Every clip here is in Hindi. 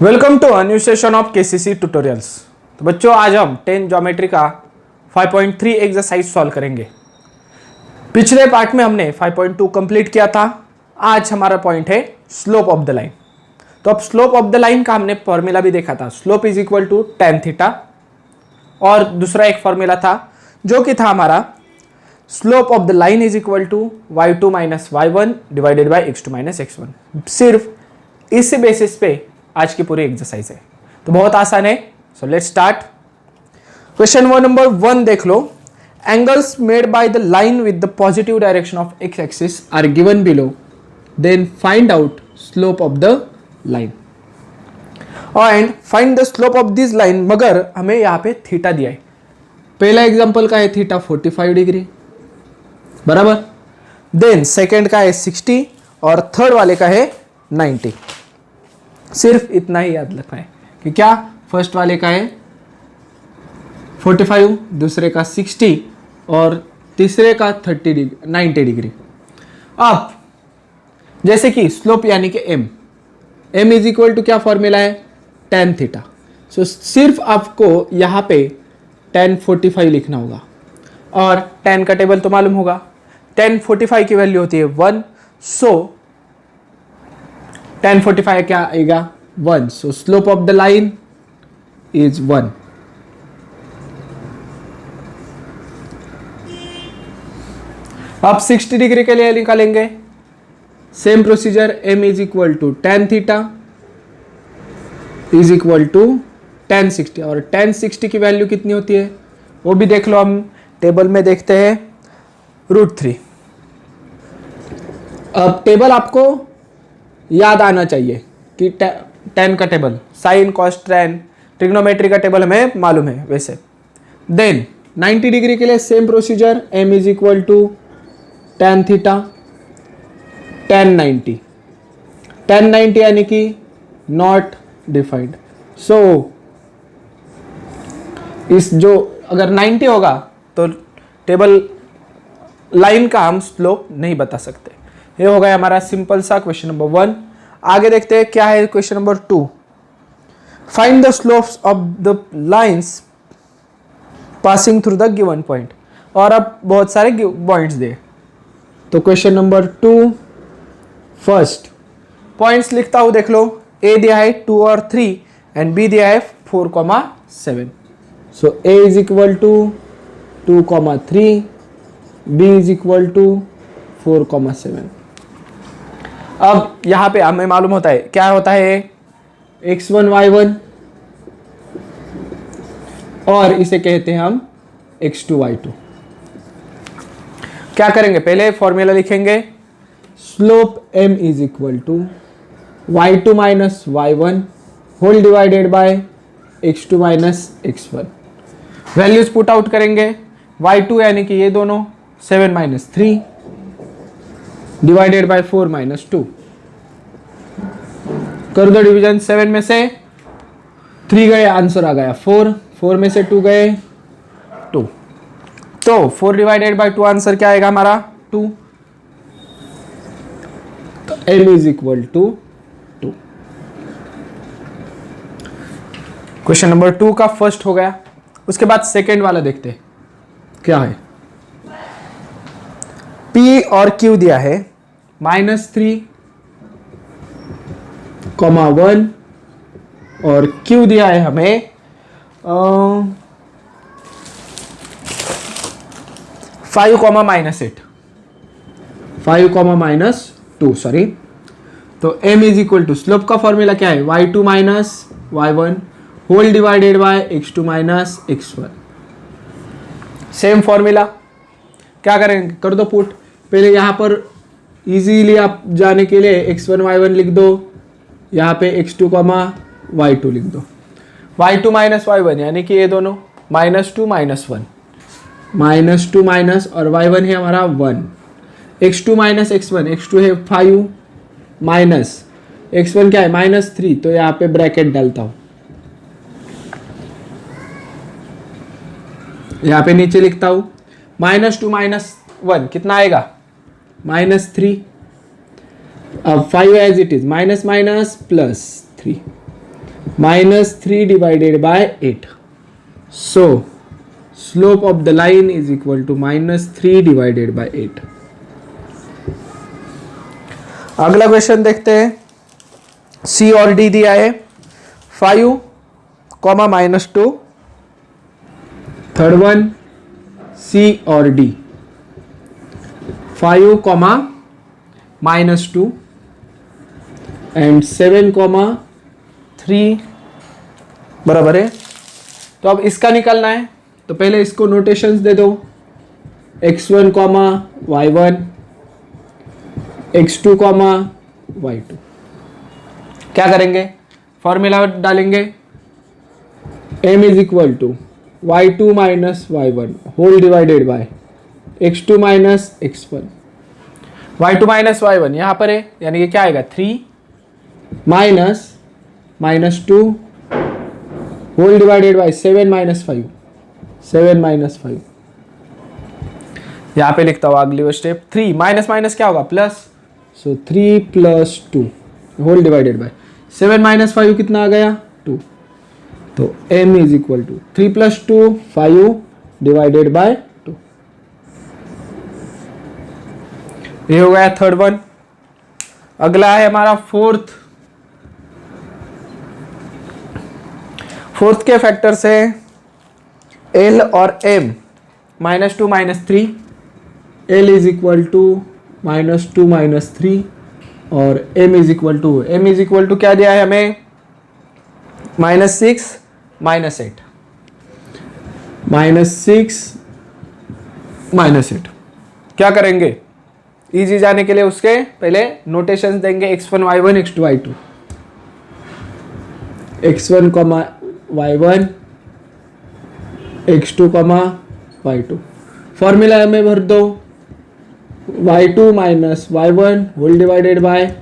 Welcome to new session of KCC tutorials. तो बच्चों, आज हम 10 ज्योमेट्री का 5.3 एक्सरसाइज सॉल्व करेंगे। पिछले पार्ट में हमने 5.2 कंप्लीट किया था। आज हमारा पॉइंट है स्लोप ऑफ द लाइन। तो अब स्लोप ऑफ द लाइन का हमने फॉर्मूला भी देखा था, slope is equal to tan theta, और दूसरा एक फॉर्मूला था जो कि था हमारा slope of the line is equal to y2 minus y1 divided by x2 minus x1। सिर्फ इसी बेसिस पे आज की पूरी एक्सरसाइज है, तो बहुत आसान है। So let's start. Question number 1 देख लो। Angles made by the line with the positive direction of x axis are given below, then find out slope of the line and find the slope of this line. मगर हमें यहाँ पे थीटा दिया है। पहला एग्जांपल का है थीटा 45 डिग्री, बराबर। देन सेकेंड का है 60 और थर्ड वाले का है 90। सिर्फ इतना ही याद रखना है कि क्या फर्स्ट वाले का है 45, दूसरे का 60 और तीसरे का 90 डिग्री। अब जैसे कि स्लोप यानी कि m इज इक्वल टू क्या फॉर्मूला है, tan थीटा। सो सिर्फ आपको यहाँ पे tan 45 लिखना होगा, और tan का टेबल तो मालूम होगा। tan 45 की वैल्यू होती है 1, सो tan 45 क्या आएगा 1। So slope of the line is 1। अब 60 डिग्री के लिए निकालेंगे same procedure, m is equal to tan theta is equal to tan 60, और tan 60 की वैल्यू कितनी होती है वो भी देख लो। हम टेबल में देखते हैं √3। अब टेबल आपको याद आना चाहिए कि tan का table, sine cos tan, trigonometry का टेबल हमें मालूम है वैसे। देन 90 डिग्री के लिए same procedure, m is equal to tan theta tan 90 यानी कि नॉट डिफाइंड। सो इस जो अगर 90 होगा तो टेबल लाइन का हम स्लोप नहीं बता सकते। ये हो गया हमारा सिंपल सा क्वेश्चन नंबर 1। आगे देखते हैं क्या है question number 2। Find the slopes of the lines passing through the given point. और अब बहुत सारे पॉइंट्स दे। तो क्वेश्चन नंबर 2, फर्स्ट पॉइंट्स लिखता हूं, देख लो। ए दिया है 2 और 3 एंड बी दिया है 4,7। So A is equal to 2,3, B is equal to 4,7। अब यहां पे हमें मालूम होता है क्या होता है, x1 y1, और इसे कहते हैं हम x2 y2। क्या करेंगे, पहले फॉर्मूला लिखेंगे, slope m is equal to y2 minus y1 whole divided by x2 minus x1। Values put out करेंगे, y2 यानी कि ये दोनों 7 माइनस 3 डिवाइडेड बाय 4 माइनस 2। कर दो डिवीजन, 7 में से 3 गए, आंसर आ गया 4 में से 2 गए 2। तो 4 डिवाइडेड बाय 2 आंसर क्या आएगा हमारा 2। तो m is equal to 2। Question number 2 का फर्स्ट हो गया। उसके बाद सेकेंड वाला देखते हैं क्या है। P और Q दिया है -3, -1, और Q दिया है हमें 5, -8, 5, -2 सॉरी। तो m is equal to, slope का फॉर्मूला क्या है, y2 minus y1 whole divided by x2 minus x1। Same formula, क्या करेंगे, कर दो पुट। पहले यहाँ पर इजीली आप जाने के लिए x1 y1 लिख दो, यहाँ पे x2 y2 लिख दो। y2 माइनस y1 यानी कि ये दोनों -2 -1, -2 माइनस, और y1 है हमारा 1, x2 माइनस x1, x2 है 5 माइनस x1 क्या है -3। तो यहाँ पे ब्रैकेट डालता हूँ, यहाँ पे नीचे लिखता हूँ -2 -1 कितना आएगा -3। अब 5 as it is, minus minus +3, -3 divided by 8. So slope of the line is equal to -3 divided by 8. अगला क्वेश्चन देखते हैं। सी और डी दिया है 5, -2। थर्ड वन सी और डी 5, -2 एंड 7, 3 बराबर है। तो अब इसका निकालना है, तो पहले इसको नोटेशंस दे दो। x1, y1, x2, y2। क्या करेंगे? फॉर्मूला डालेंगे। m is equal to y2 minus y1 whole divided by x2 minus x1। y2 minus y1 यहाँ पर है, यानी कि क्या आएगा 3 -2 होल डिवाइडेड बाय 7 माइनस 5। यहाँ पे लिखता हूँ अगली वो स्टेप। 3 माइनस क्या होगा? Plus. So 3 + 2 whole divided by 7 - 5 कितना आ गया? 2। तो m is equal to 3 + 2 5 divided by 2। ये हो गया थर्ड वन। अगला है हमारा फोर्थ के फैक्टर से l और m -2 -3। l is equal to -2 -3 और m इज इक्वल टू क्या दिया है हमें? -6 -8। -6 क्या करेंगे? इजी जाने के लिए उसके पहले नोटेशंस देंगे। x1 y1 x2 y2। x1, y1 x2, y2। Formula में भर दो। y2 minus y1 whole divided by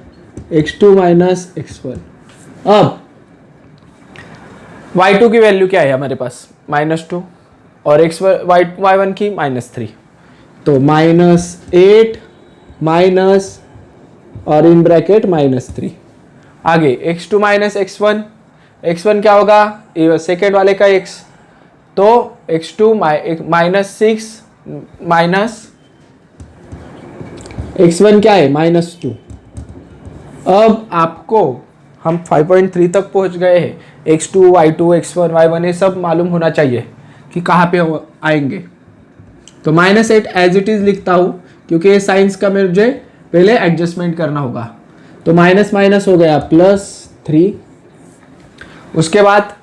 x2 minus x1। अब y2 की वैल्यू क्या है हमारे पास? -2 और y1 की -3। तो -8 माइनस और इन ब्रैकेट -3। आगे x2 माइनस x1 क्या होगा? सेकेंड वाले का x। तो x2 -6 माइनस x1 क्या है? -2। अब आपको हम 5.3 तक पहुंच गए हैं। x2 y2 x1 y1 ये सब मालूम होना चाहिए कि कहाँ पे आएंगे। तो -8 एज इट इज लिखता हूँ, क्योंकि ये साइंस का मुझे पहले एडजस्टमेंट करना होगा। तो माइनस हो गया +3। उसके बाद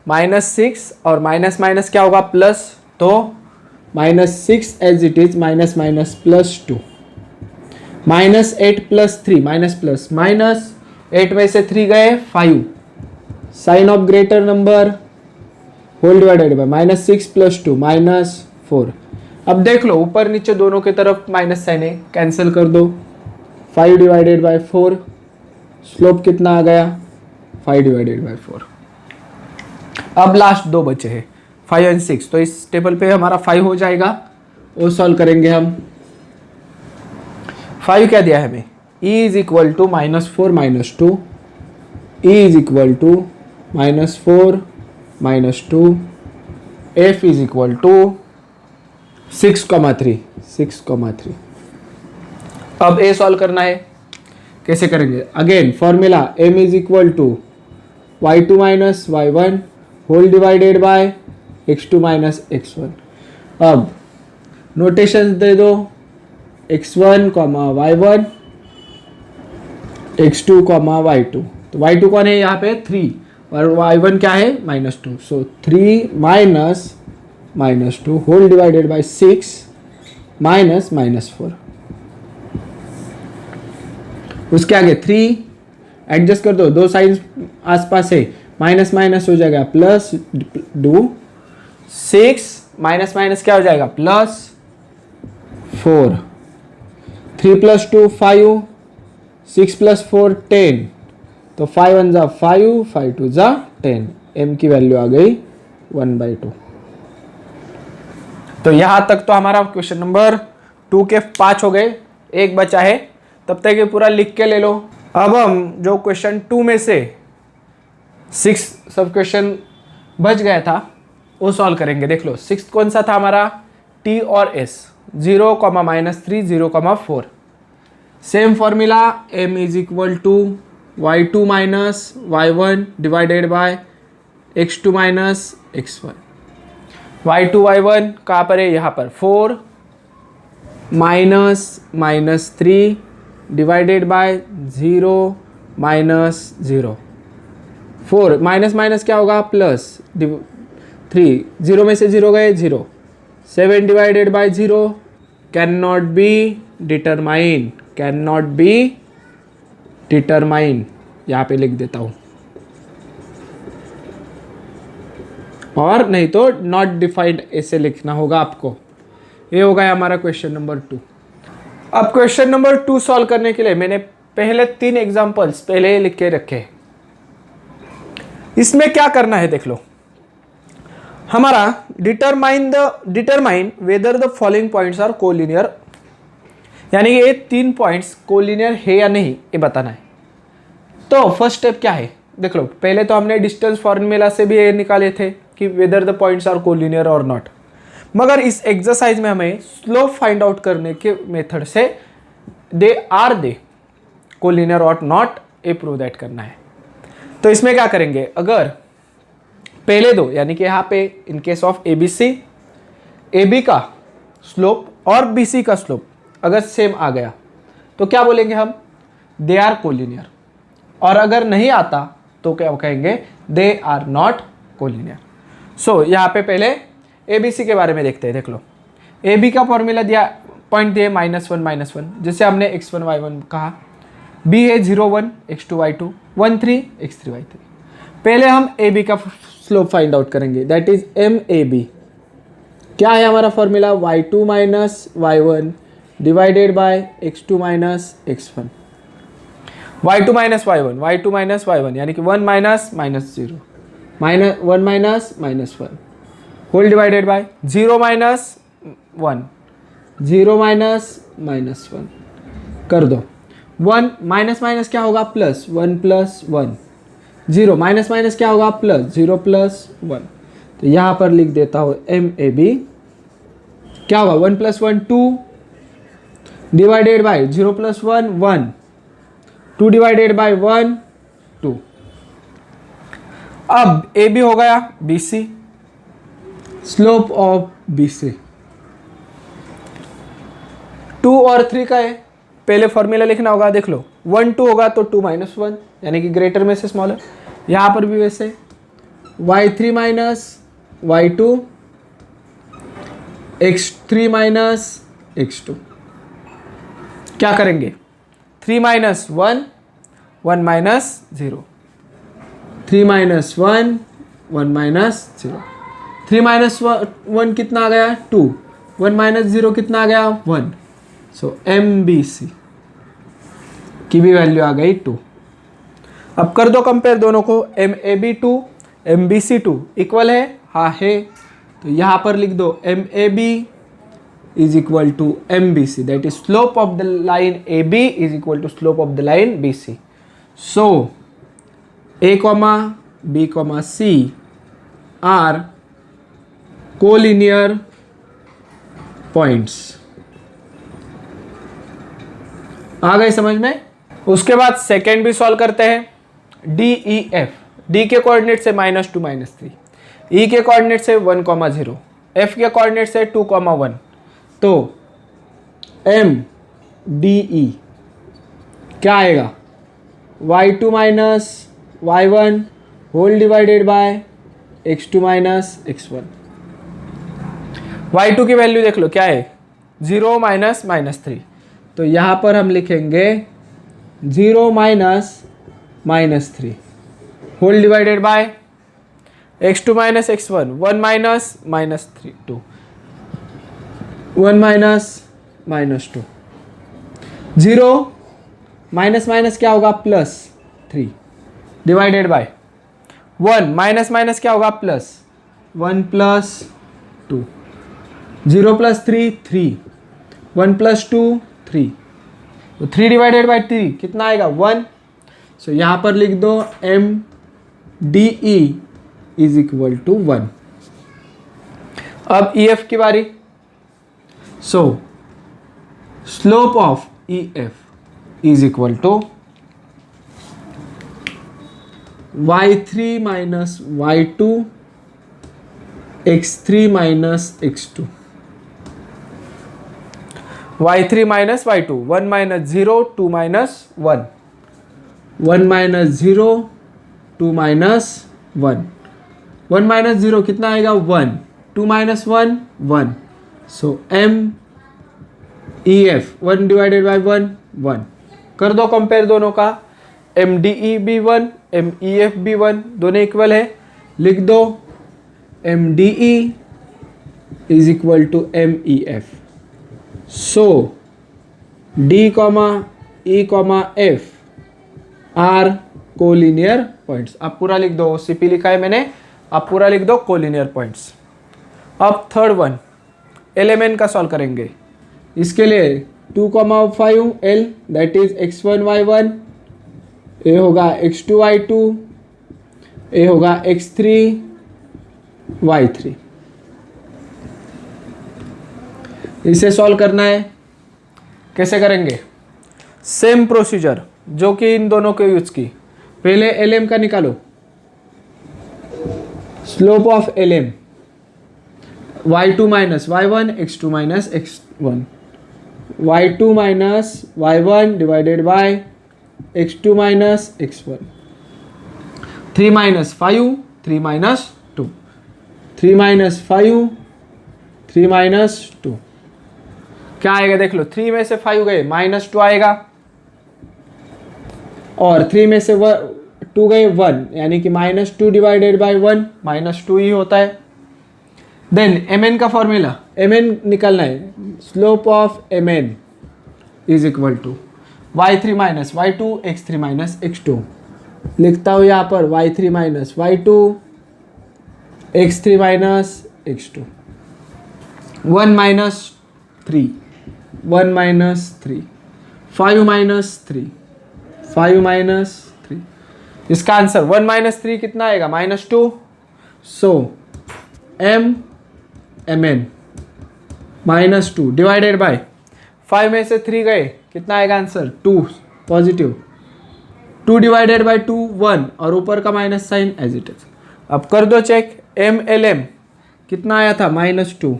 -6 और माइनस क्या होगा? प्लस। तो -6 एज इट इज +2। -8 + 3 -8 में से 3 गए 5। Sign of greater number whole divided by -6 + 2 -4। अब देख लो ऊपर नीचे दोनों के तरफ माइनस साइन है, कैंसिल कर दो। 5 डिवाइडेड बाय 4। स्लोप कितना आ गया? 5 डिवाइडेड बाय 4। अब लास्ट दो बचे हैं 5 और 6। तो इस टेबल पे हमारा 5 हो जाएगा, वो सॉल्व करेंगे हम। 5 क्या दिया है हमें? e is equal to -4 -2। e is equal to -4 -2। f is equal to 6,3। अब a सॉल्व करना है। कैसे करेंगे? Again formula m is equal to y2 minus y1 whole divided by x2 minus x1। अब नोटेशन दे दो। x1, y1 x2, y2। तो y2 कौन है यहाँ पे? 3 और y1 क्या है? -2। सो 3 -2 होल डिवाइडेड बाय 6 -4। उसके आगे 3 एडजस्ट कर दो, दो साइन आसपास है, माइनस हो जाएगा प्लस। 6 माइनस क्या हो जाएगा? +4। 3 + 2 5, 6 + 4 10। तो 5 1 जा 5, 5 2 जा 10। m की वैल्यू आ गई 1/2। तो यहां तक तो हमारा क्वेश्चन नंबर 2 के 5 हो गए, एक बचा है, तब तक ये पूरा लिख के ले लो। अब हम जो क्वेश्चन 2 में से 6 सब क्वेश्चन बच गया था, वो सॉल्व करेंगे। देख लो 6 कौन सा था हमारा, टी और S, 0, -3, 0, 4। Same formula, m is equal to y2 minus y1 divided by x2 minus x1। y2 y1 कहाँ पर है, यहाँ पर 4 -3 डिवाइडेड बाय 0 -0। 4 माइनस क्या होगा, प्लस 3, 0 में से 0 गए 0। 7 divided by 0 can not be determine, can not be determine, यहाँ पे लिख देता हूँ, और नहीं तो नॉट डिफाइंड ऐसे लिखना होगा आपको। ये हो गया हमारा क्वेश्चन नंबर 2। अब क्वेश्चन नंबर 2 सॉल्व करने के लिए मैंने पहले 3 एग्जांपल्स पहले लिख के रखे। इसमें क्या करना है देख लो, हमारा determine whether the following points are collinear, यानी कि ये 3 पॉइंट्स कोलिनियर है या नहीं ये बताना है। तो फर्स्ट स्टेप क्या है देख लो, पहले तो हमने डिस्टेंस फॉर्मूला से भी ये निकाले थे कि whether the points are collinear और नॉट, मगर इस एक्सरसाइज में हमें स्लोप फाइंड आउट करने के मेथड से दे कोलिनियर और नॉट ए प्रूव दैट करना है। तो इसमें क्या करेंगे, अगर पहले दो यानी कि यहाँ पे in case of ABC, AB का स्लोप और BC का स्लोप अगर सेम आ गया तो क्या बोलेंगे हम, दे आर कोलिनियर, और अगर नहीं आता तो क्या कहेंगे, दे आर नॉट कोलिनियर। सो यहाँ पे पहले ABC के बारे में देखते हैं। देख लो AB का फॉर्मूला दिया, पॉइंट दिए -1 -1, जैसे हमने x1 y1 कहा। B है 0 1 x2 y2, 1 3 x3 y3। पहले हम AB का स्लोप फाइंड आउट करेंगे, दैट इज MAB। क्या है हमारा फॉर्मूला, y2 minus y1 divided by x2 minus x1। y2 minus y1 यानी कि 1 minus -0 1 minus -1 whole divided by 0 minus 1 0 minus -1 कर दो। 1 माइनस क्या होगा, प्लस 1 प्लस 1। 0 माइनस क्या होगा, प्लस 0 प्लस 1। तो यहाँ पर लिख देता हूँ MAB। क्या होगा, 1 plus 1 2 divided by 0 plus 1 1, 2 divided by 1 2। अब AB हो गया BC, स्लोप ऑफ BC 2 और 3 का है, पहले फॉर्मूला लिखना होगा। देख लो 1 2 होगा तो 2 माइनस 1 यानी कि ग्रेटर में से स्मॉलर। यहाँ पर भी वैसे y3 minus y2 x3 minus x2। क्या करेंगे, 3 minus 1 1 minus 0, 3 minus 1 1 minus 0। 3 minus 1 कितना आ गया, 2। 1 माइनस 0 कितना आ गया, 1। सो MBC की भी वैल्यू आ गई 2। अब कर दो कंपेयर दोनों को, MAB 2 MBC 2 इक्वल है, हाँ है। तो यहाँ पर लिख दो MAB is equal to MBC, that is slope of the line AB is equal to slope of the line BC। So A, B, C are collinear points. आ गए समझ में। उसके बाद सेकेंड भी सॉल्व करते हैं, DEF। D के कोऑर्डिनेट से -2 -3, E के कोऑर्डिनेट से 1 0, F के कोऑर्डिनेट से 2 1। तो MDE क्या आएगा, y2 minus y1 whole divided by x2 minus x1। y2 की वैल्यू देख लो क्या है, 0 माइनस -3। तो यहाँ पर हम लिखेंगे 0 minus -3 whole divided by x2 minus x1, 1 minus -3 2, 1 minus -2। 0 minus क्या होगा, +3 डिवाइडेड बाय 1 माइनस क्या होगा, +1 प्लस 2। 0 प्लस 3 3, 1 प्लस 2 3, तो 3 डिवाइडेड बाय 3 कितना आएगा, 1। सो यहाँ पर लिख दो D E is equal to 1। अब ई एफ की बारी। So slope of E F is equal to y3 minus y2 x3 minus x2। y3 minus y2, 1 minus 0, 2 minus 1, 1 minus 0, 2 minus 1, 1 minus 0 कितना आएगा 1, 2 minus 1 1। So m E F 1 divided by 1 1। कर दो कंपेयर दोनों का, एम डी ई बी 1, एम ई एफ बी 1, दोनों इक्वल है। लिख दो M D E is equal to M E F. So D comma E comma F are collinear points. अब पूरा लिख दो, सीपी लिखा है मैंने, अब पूरा लिख दो कोलिनियर पॉइंट्स। अब थर्ड वन एलिमेंट का सॉल्व करेंगे। इसके लिए 2,5 L that is x1 y1, ए होगा x2 y2, ए होगा x3 y3। इसे सॉल्व करना है, कैसे करेंगे? सेम प्रोसीजर जो कि इन दोनों को यूज की। पहले एल का निकालो, slope of L M y2 minus y1 x2 minus x1, y2 minus y1 divided by x2 minus x1, 3 minus 5, 3 minus 2, 3 minus 5, 3 minus 2 क्या आएगा देख लो। 3 में से 5 गए -2 आएगा, और 3 में से 2 गए 1, यानी कि -2 डिवाइडेड बाय 1 -2 ही होता है। देन mn का फॉर्मूला, mn निकालना है। Slope of mn is equal to y3 minus y2 x3 minus x2। लिखता हूँ यहाँ पर y3 minus y2 x3 minus x2, 1 minus 3, 1 minus 3, 5 minus 3, 5 minus 3। इसका आंसर 1 माइनस 3 कितना आएगा -2। सो mn -2 डिवाइडेड बाय 5 में से 3 गए, कितना आएगा आंसर 2 पॉजिटिव, 2 डिवाइडेड बाय 2 1, और ऊपर का minus sign as it is. अब कर दो चेक, mlm कितना आया था -2,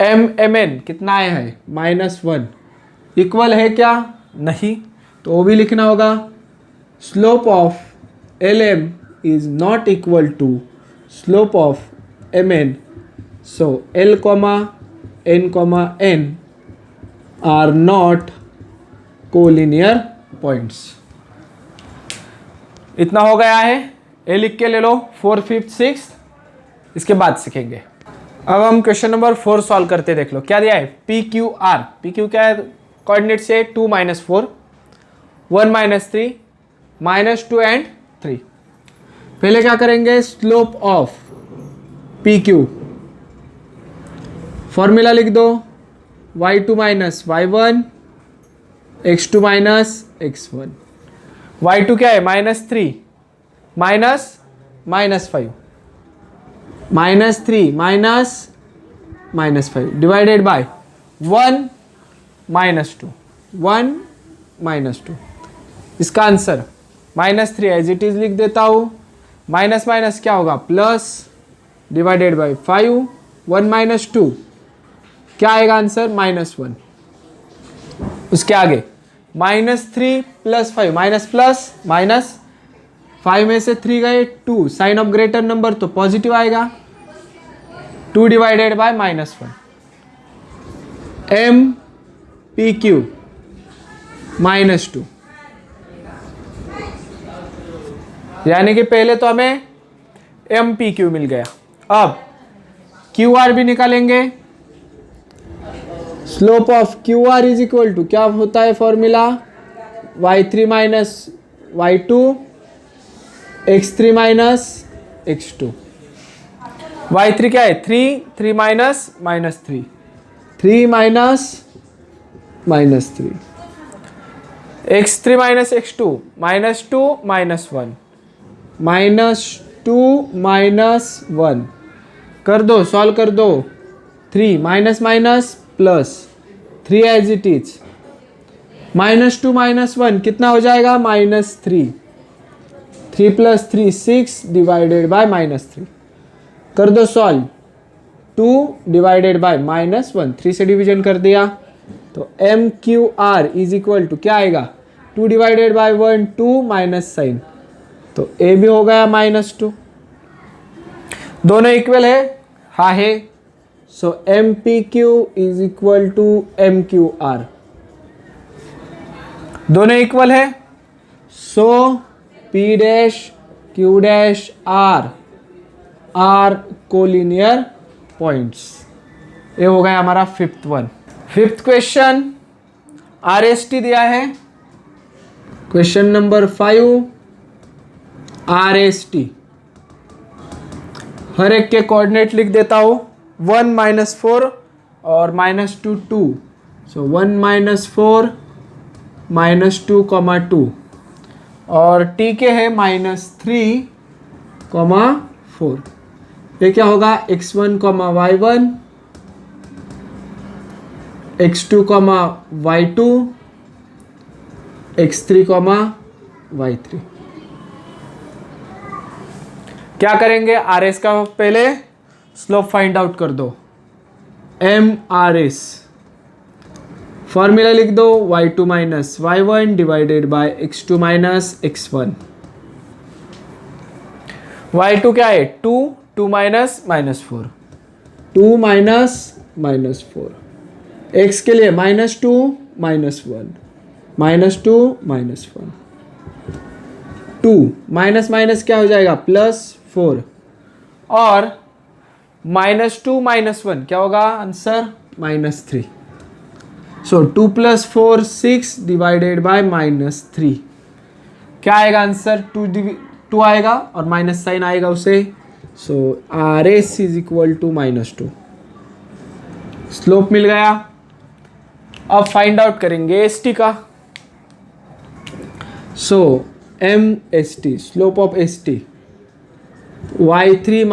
mmn कितना आया है -1, इक्वल है क्या? नहीं, तो वो भी लिखना होगा। Slope of lm is not equal to slope of mn, so l n are not collinear points। इतना हो गया है, ए लिख के ले लो 4th 5th 6th, इसके बाद सीखेंगे। अब हम क्वेश्चन नंबर 4 सॉल्व करते देख लो। क्या दिया है? P Q R, P Q क्या है? कोऑर्डिनेट से 2 - 4, 1 - 3, -2 एंड 3। पहले क्या करेंगे? Slope of P Q, formula लिख दो y2 minus y1 x2 minus x1। y2 क्या है? -3 माइनस -5, -3 माइनस -5 डिवाइडेड बाय 1 -2, 1 -2। इसका आंसर -3 एज इट इज लिख देता हूँ, माइनस माइनस क्या होगा प्लस, डिवाइडेड बाय 5, 1 - 2 क्या आएगा आंसर -1। उसके आगे -3 + 5 माइनस प्लस माइनस, 5 में से 3 गए 2, साइन ऑफ ग्रेटर नंबर तो पॉजिटिव आएगा, 2 divided by -1। m p q -2, यानी कि पहले तो हमें एम पी क्यू मिल गया। अब क्यू आर भी निकालेंगे। Slope of Q R is equal to क्या होता है formula? y3 minus y2 x3 minus x2। y3 क्या है? 3, 3 minus -3, 3 minus -3, x3 minus x2 -2 -1, -2 -1 कर दो, सॉल्व कर दो। 3 minus minus plus 3 as it is. -2 -1 कितना हो जाएगा? -3। 3 + 3 6 डिवाइडेड बाय -3 कर दो सॉल्व। 2 डिवाइडेड बाय -1 3 से डिवीजन कर दिया तो MQR इज इक्वल टू क्या आएगा? 2 डिवाइडेड बाय 1 2 माइनस साइन तो ए भी हो गया -2। दोनों इक्वल है? हाँ है। So MPQ is equal to MQR। दोनों इक्वल है। So P dash Q dash R are collinear points. ये हो गया हमारा fifth one. Fifth question RST दिया है। Question number 5 RST। हर एक के कोऑर्डिनेट लिख देता हूँ। 1 -4 और -2 2। सो 1 -4 -2, -2 और t के है -3, 4। ये क्या होगा? x1, y1, x2, y2, x3, y3। क्या करेंगे? RS का पहले स्लोप फाइंड आउट कर दो। MRS फॉर्मूला लिख दो। y2 - y1 divided by x2 - x1। y2 क्या है? 2 2 -4 2 -4। x के लिए -2 -1 -2 -1 2 माइनस क्या हो जाएगा? +4 और -2 -1 क्या होगा? आंसर -3। सो 2 + 4 6 डिवाइडेड बाय -3 क्या आएगा आंसर? 2 आएगा और माइनस साइन आएगा उसे। So RS is equal to -2। Slope मिल गया। अब फाइंड आउट करेंगे ST का। So MST slope of ST y3 -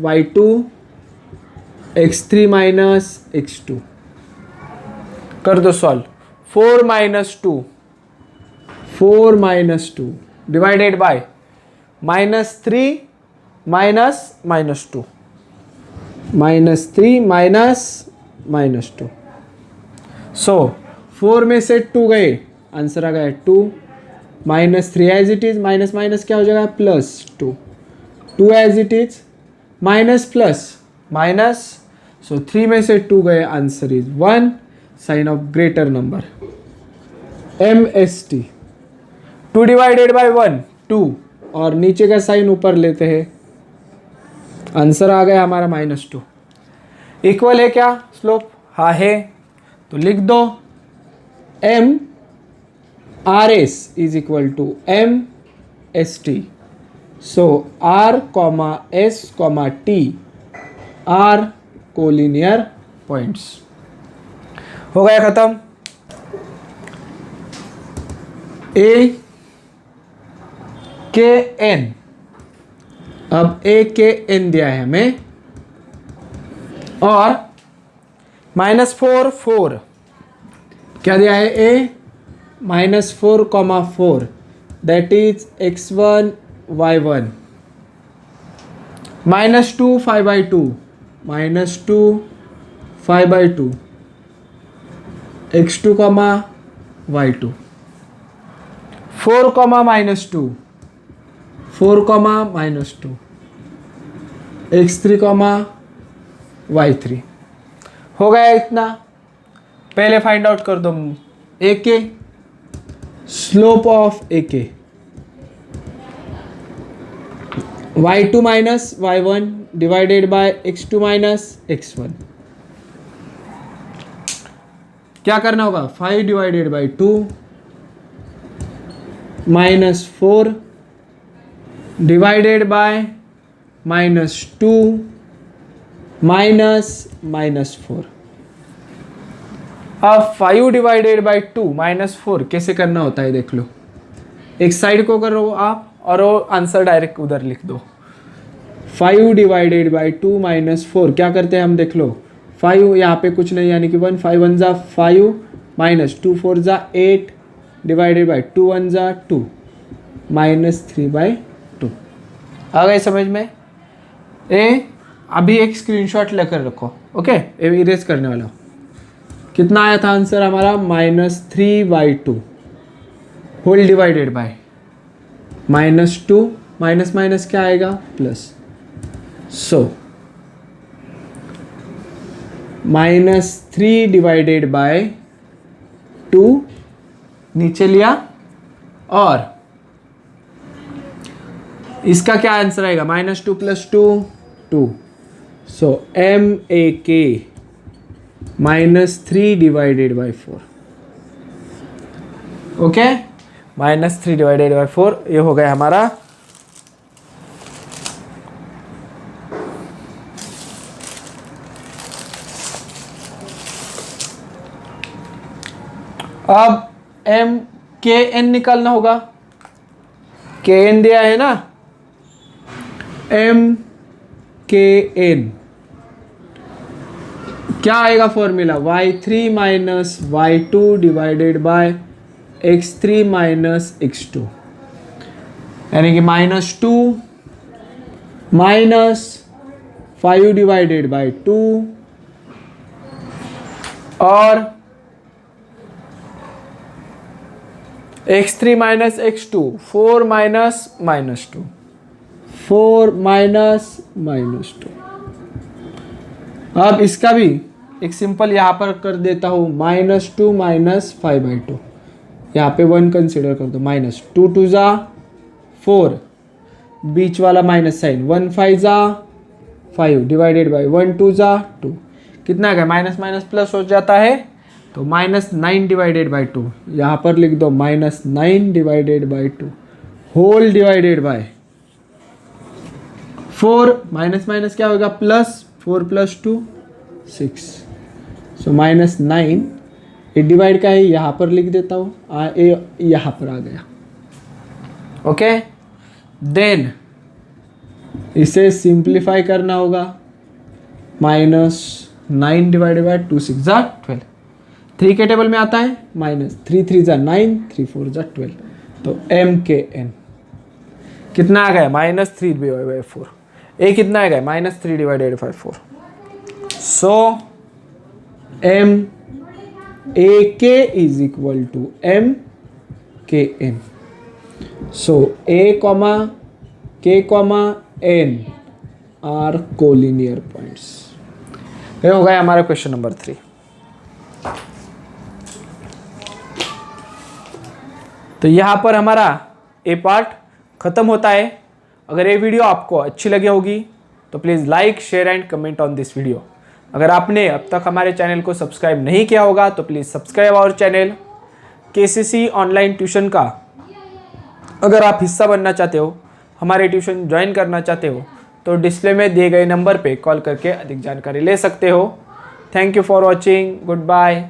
y2 x3 - x2 कर दो सॉल्व। 4 -2 divided bye -3 -2 -2। सो 4 में से 2 गए, आंसर आ गया 2। -3 एज इट इज, माइनस क्या हो जाएगा? +2। 2 as it is, minus. So 3 में से 2 गए, answer is 1। Sign of greater number MST। 2 divided by 1 2 और नीचे का साइन ऊपर लेते हैं, आंसर आ गया हमारा -2। इक्वल है क्या स्लोप? हाँ है। तो लिख दो MRS is equal to MST। So R, S, T are collinear points. हो गया खत्म। AKN। अब AKN दिया है हमें और -4 4 क्या दिया है? -4, 4 that is x1 y1 -2 5/2 -2 5/2 x2, y2 4, -2 4, -2 x3, y3। हो गया इतना। पहले फाइंड आउट कर दो AK slope of AK। y2 - y1 divided by x2 - x1 क्या करना होगा? 5 डिवाइडेड बाय 2 -4 डिवाइडेड बाय -2 -4। अब 5 डिवाइडेड बाय 2 -4 कैसे करना होता है देख लो। एक साइड को करो आप और वो आंसर डायरेक्ट उधर लिख दो। 5 डिवाइडेड बाई 2 माइनस 4 क्या करते हैं हम, देख लो 5 यहाँ पे कुछ नहीं यानी कि 1, 5 1 जा 5 माइनस 2 4 जा 8 डिवाइडेड बाई 2 1 जा 2 माइनस 3 बाई 2। आ गए समझ में? अभी एक स्क्रीनशॉट लेकर रखो, ओके? इरेज करने वाला हूँ। कितना आया था आंसर हमारा, -3/2 whole divided by -2 minus minus क्या आएगा, प्लस। सो -3 डिवाइडेड बाय 2 नीचे लिया, और इसका क्या आंसर आएगा, -2 + 2 2। सो MAK -3 divided by 4। Okay, -3 divided by 4 ये हो गया हमारा। अब MKN निकालना होगा। KN दिया है ना, MKN क्या आएगा formula, y3 minus y2 divided by x3 minus x2, यानी कि -2 माइनस 5 डिवाइडेड बाय 2 और x3 minus x2 4 minus -2 4 minus -2। अब इसका भी एक सिंपल यहाँ पर कर देता हूँ, -2 माइनस 5/2, यहाँ पे 1 कंसिडर कर दो, -2 2 जा 4, बीच वाला माइनस साइन, 1 5 जा 5 डिवाइडेड बाई 1 2 जा 2, कितना गया, माइनस माइनस प्लस हो जाता है, तो -9 डिवाइडेड बाई 2, यहाँ पर लिख दो -9 divided by 2 whole divided by 4, minus minus क्या होगा, प्लस 4 + 2 6। सो -9 ये डिवाइड का है, यहाँ पर लिख देता हूँ, यहाँ पर आ गया। ओके, देन इसे सिंप्लीफाई करना होगा, -9 डिवाइडेड बाई 2 6 जा 12, 3 के टेबल में आता है, -3 3 जा 9 3 4 जा 12, तो MKN कितना आ गया, -3 डिवाइडेड बाई 4, ए कितना आएगा, -3 divided by 4। So MAK is equal to MKN। So A, K, N are collinear points. ये हो गया हमारा क्वेश्चन नंबर 3। तो यहाँ पर हमारा ए पार्ट खत्म होता है। अगर ये वीडियो आपको अच्छी लगी होगी तो please like, share and comment on this video. अगर आपने अब तक हमारे चैनल को सब्सक्राइब नहीं किया होगा तो please subscribe our channel. KCC online tuition का अगर आप हिस्सा बनना चाहते हो, हमारे ट्यूशन ज्वाइन करना चाहते हो, तो डिस्प्ले में दिए गए नंबर पे कॉल करके अधिक जानकारी ले सकते हो। Thank you for watching, good bye.